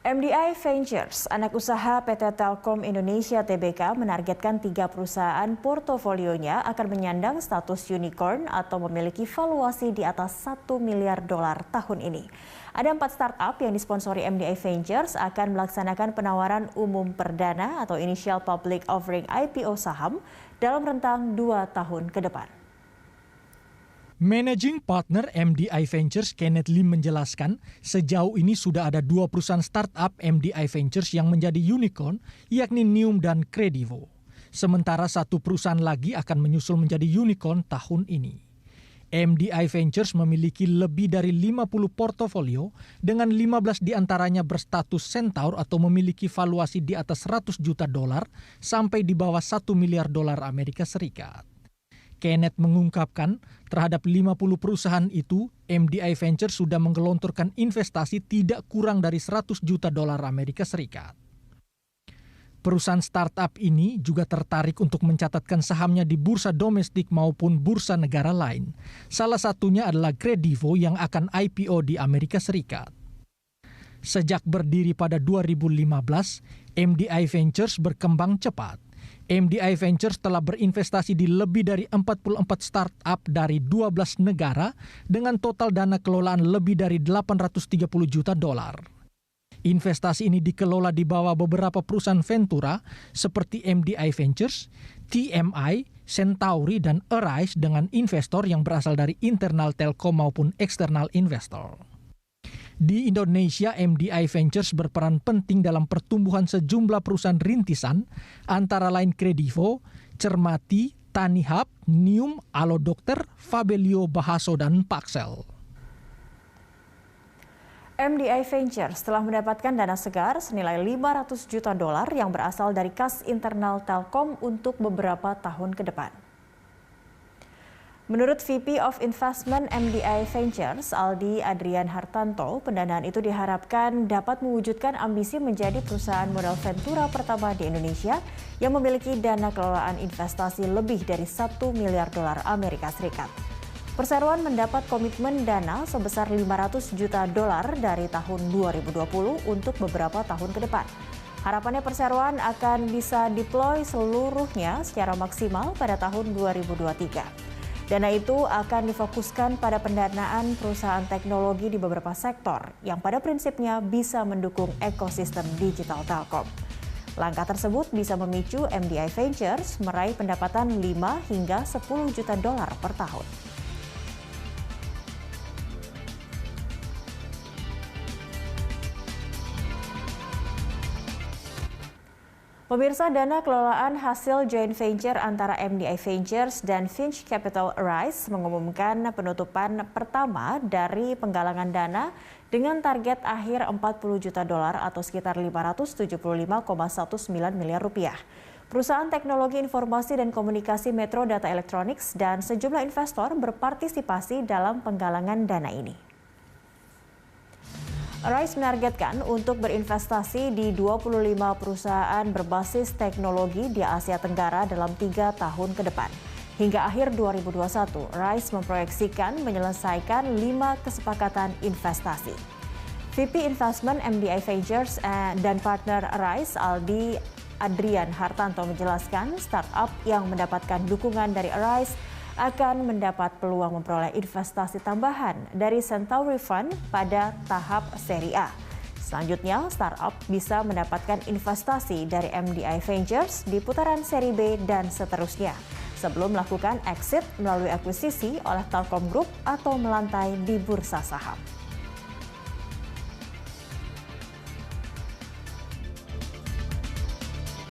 MDI Ventures, anak usaha PT Telkom Indonesia Tbk, menargetkan 3 perusahaan portofolionya akan menyandang status unicorn atau memiliki valuasi di atas $1 miliar tahun ini. Ada 4 startup yang disponsori MDI Ventures akan melaksanakan penawaran umum perdana atau initial public offering IPO saham dalam rentang 2 tahun ke depan. Managing Partner MDI Ventures Kenneth Lim menjelaskan, sejauh ini sudah ada 2 perusahaan startup MDI Ventures yang menjadi unicorn, yakni Nium dan Kredivo. Sementara 1 perusahaan lagi akan menyusul menjadi unicorn tahun ini. MDI Ventures memiliki lebih dari 50 portofolio dengan 15 diantaranya berstatus centaur atau memiliki valuasi di atas $100 juta sampai di bawah $1 miliar Amerika Serikat. Kenneth mengungkapkan terhadap 50 perusahaan itu, MDI Ventures sudah menggelontorkan investasi tidak kurang dari $100 juta Amerika Serikat. Perusahaan startup ini juga tertarik untuk mencatatkan sahamnya di bursa domestik maupun bursa negara lain. Salah satunya adalah Kredivo yang akan IPO di Amerika Serikat. Sejak berdiri pada 2015, MDI Ventures berkembang cepat. MDI Ventures telah berinvestasi di lebih dari 44 startup dari 12 negara dengan total dana kelolaan lebih dari $830 juta. Investasi ini dikelola di bawah beberapa perusahaan Ventura seperti MDI Ventures, TMI, Centauri, dan Arise dengan investor yang berasal dari internal Telkom maupun eksternal investor. Di Indonesia, MDI Ventures berperan penting dalam pertumbuhan sejumlah perusahaan rintisan, antara lain Kredivo, Cermati, Tanihub, Nium, Alodokter, Fabelio Bahaso, dan Paxel. MDI Ventures telah mendapatkan dana segar senilai $500 juta yang berasal dari kas internal Telkom untuk beberapa tahun ke depan. Menurut VP of Investment MDI Ventures, Aldi Adrian Hartanto, pendanaan itu diharapkan dapat mewujudkan ambisi menjadi perusahaan modal Ventura pertama di Indonesia yang memiliki dana kelolaan investasi lebih dari $1 miliar Amerika Serikat. Perseroan mendapat komitmen dana sebesar $500 juta dari tahun 2020 untuk beberapa tahun ke depan. Harapannya perseroan akan bisa deploy seluruhnya secara maksimal pada tahun 2023. Dana itu akan difokuskan pada pendanaan perusahaan teknologi di beberapa sektor yang pada prinsipnya bisa mendukung ekosistem digital Telkom. Langkah tersebut bisa memicu MDI Ventures meraih pendapatan $5 hingga $10 juta per tahun. Pemirsa, dana kelolaan hasil joint venture antara MDI Ventures dan Finch Capital Arise mengumumkan penutupan pertama dari penggalangan dana dengan target akhir $40 juta atau sekitar $575,19 miliar. Perusahaan teknologi informasi dan komunikasi Metro Data Electronics dan sejumlah investor berpartisipasi dalam penggalangan dana ini. Arise menargetkan untuk berinvestasi di 25 perusahaan berbasis teknologi di Asia Tenggara dalam 3 tahun ke depan. Hingga akhir 2021, Arise memproyeksikan menyelesaikan 5 kesepakatan investasi. VP Investment MDI Ventures dan partner Arise, Aldi Adrian Hartanto, menjelaskan startup yang mendapatkan dukungan dari Arise akan mendapat peluang memperoleh investasi tambahan dari Centauri Fund pada tahap seri A. Selanjutnya, startup bisa mendapatkan investasi dari MDI Ventures di putaran seri B dan seterusnya, sebelum melakukan exit melalui akuisisi oleh Telkom Group atau melantai di bursa saham.